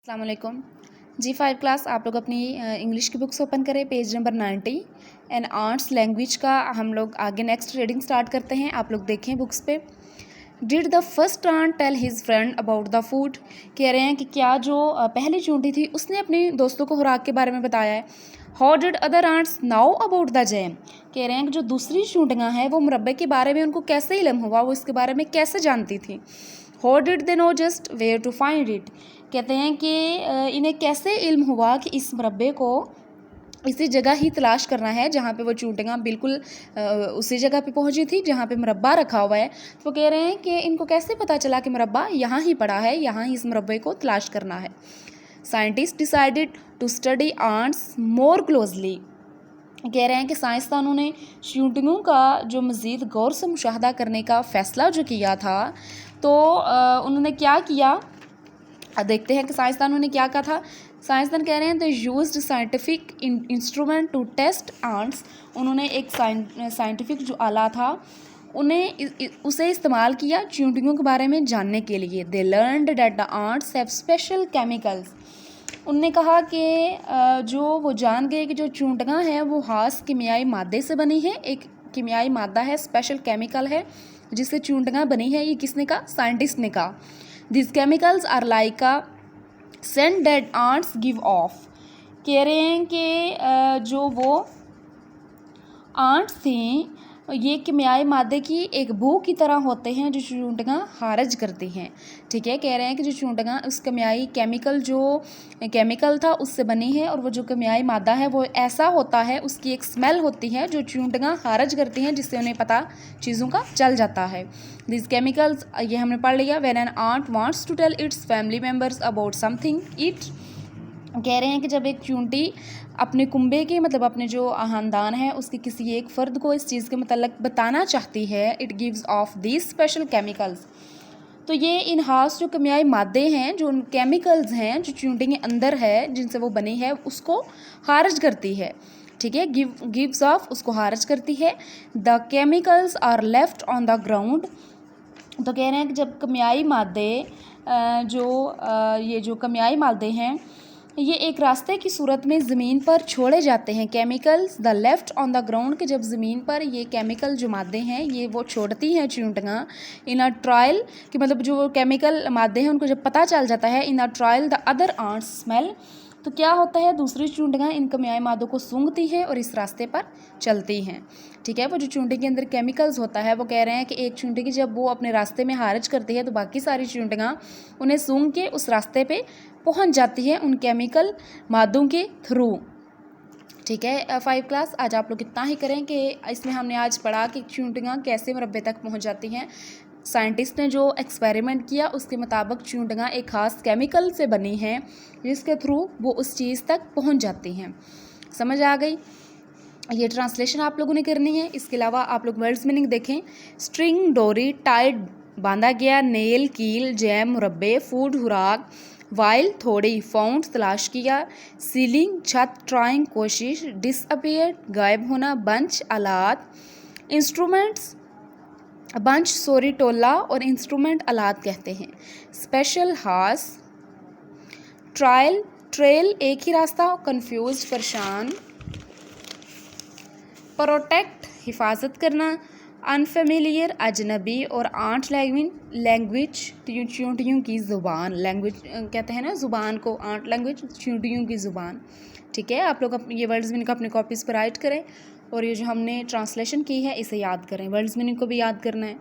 अस्सलाम वालेकुम जी। 5 क्लास आप लोग अपनी इंग्लिश की बुक्स ओपन करें, page number 90 and arts language का हम लोग आगे नेक्स्ट रीडिंग स्टार्ट करते हैं। आप लोग देखें बुक्स पे। Did the first ant tell his friend about the food. कह रहे हैं कि क्या जो पहली चूंटी थी उसने अपने दोस्तों को खुराक के बारे में बताया है। How did other ants know about the jam. कह रहे हैं कि जो दूसरी चूंटियाँ हैं वो मुरब्बे के बारे में उनको कैसे इल्म हुआ, वो इसके बारे में कैसे जानती थी। How did they know just where to find it. कहते हैं कि इन्हें कैसे इल्म हुआ कि इस मुरब्बे को इसी जगह ही तलाश करना है जहाँ पे वो चूंटियाँ बिल्कुल उसी जगह पे पहुँची थी जहाँ पे मुरब्बा रखा हुआ है। तो कह रहे हैं कि इनको कैसे पता चला कि मुरब्बा यहाँ ही पड़ा है, यहाँ ही इस मुरब्बे को तलाश करना है। Scientist decided to study ants more closely. कह रहे हैं कि साइंसदानों ने चूंटियों का जो मज़ीद गौर से मुशाहदा करने का फ़ैसला जो किया था, तो उन्होंने क्या किया, देखते हैं कि साइंसदानों ने क्या कहा था। साइंसदान कह रहे हैं the used scientific instrument to test ants. उन्होंने एक साइंटिफिक जो आला था उसे इस्तेमाल किया चूंटियों के बारे में जानने के लिए। They learned that the ants have special chemicals. उनने कहा कि जो वो जान गए कि जो चूंटियाँ हैं वो खास कीमियाई मादे से बनी है। एक कीमियाई मादा है, स्पेशल केमिकल है जिससे चूंटियाँ बनी है। ये किसने कहा? साइंटिस्ट ने कहा। This chemicals are like a scent that ants give off. कह रहे हैं कि जो वो आंट्स थी ये कीमियाई मादे की एक बू की तरह होते हैं जो चूंटियाँ खारिज करती हैं। ठीक है, कह रहे हैं कि जो चूंटियाँ उस कीमियाई केमिकल था उससे बनी है, और वो जो कीमियाई मादा है वो ऐसा होता है, उसकी एक स्मेल होती है जो चूंटियाँ खारिज करती हैं, जिससे उन्हें पता चीज़ों का चल जाता है। दिस केमिकल्स, ये हमने पढ़ लिया। When an ant wants to tell its family members about something it. कह रहे हैं कि जब एक चूंटी अपने कुंबे के मतलब अपने जो ख़ानदान है उसके किसी एक फ़र्द को इस चीज़ के मतलब बताना चाहती है, it gives off these special chemicals. तो ये इन खास जो कीमियाई मादे हैं, जो केमिकल्स हैं जो चूंटी के अंदर है जिनसे वो बनी है, उसको खारिज करती है। ठीक है, गिव्स ऑफ उसको खारिज करती है। The chemicals are left on the ground. तो कह रहे हैं कि जब कीमियाई मादे ये जो कीमियाई मादे हैं ये एक रास्ते की सूरत में ज़मीन पर छोड़े जाते हैं। Chemicals the left on the ground, के जब ज़मीन पर ये केमिकल जो मादे हैं ये वो छोड़ती हैं चूंटियाँ। इन अ ट्रायल, कि मतलब जो केमिकल मादे हैं उनको जब पता चल जाता है, in a trial the other ants smell, तो क्या होता है, दूसरी चूंटियाँ इन कीमियाई मादों को सूंघती हैं और इस रास्ते पर चलती हैं। ठीक है, वो जो चूंटी के अंदर केमिकल्स होता है, वो कह रहे हैं कि एक चूंटी की जब वो अपने रास्ते में खारिज करती है तो बाकी सारी चूंटियाँ उन्हें सूंघ के उस रास्ते पे पहुंच जाती है उन केमिकल मादों के थ्रू। ठीक है 5 क्लास, आज आप लोग इतना ही करें कि इसमें हमने आज पढ़ा कि चूंटियाँ कैसे मुरब्बे तक पहुंच जाती हैं। साइंटिस्ट ने जो एक्सपेरिमेंट किया उसके मुताबिक चूंटियाँ एक ख़ास केमिकल से बनी हैं जिसके थ्रू वो उस चीज़ तक पहुंच जाती हैं। समझ आ गई? ये ट्रांसलेशन आप लोगों ने करनी है। इसके अलावा आप लोग वर्ड्स मीनिंग देखें। स्ट्रिंग डोरी, टाइड बांधा गया, नेल कील, जैम मुरब्बे, फूड खुराक, वाइल थोड़ी, फाउंड तलाश किया, सीलिंग छत, ट्राइंग कोशिश, डिसअपियर गायब होना, बंच आलात, इंस्ट्रूमेंट्स बंच सॉरी टोला और इंस्ट्रूमेंट आलात कहते हैं। स्पेशल हास, ट्रायल ट्रेल एक ही रास्ता, कंफ्यूज परेशान, प्रोटेक्ट हिफाजत करना, अनफेमिलियर अजनबी, और आंट लैंग्वेज चूंटियों की ज़ुबान। लैंग्वेज कहते हैं ना ज़ुबान को, आंट लैंग्वेज चूंटियों की ज़ुबान। ठीक है, आप लोग ये वर्ड्स मीनिंग अपने कॉपीज़ पर राइट करें और ये जो हमने ट्रांसलेशन की है इसे याद करें। वर्ड्स मीनिंग को भी याद करना है।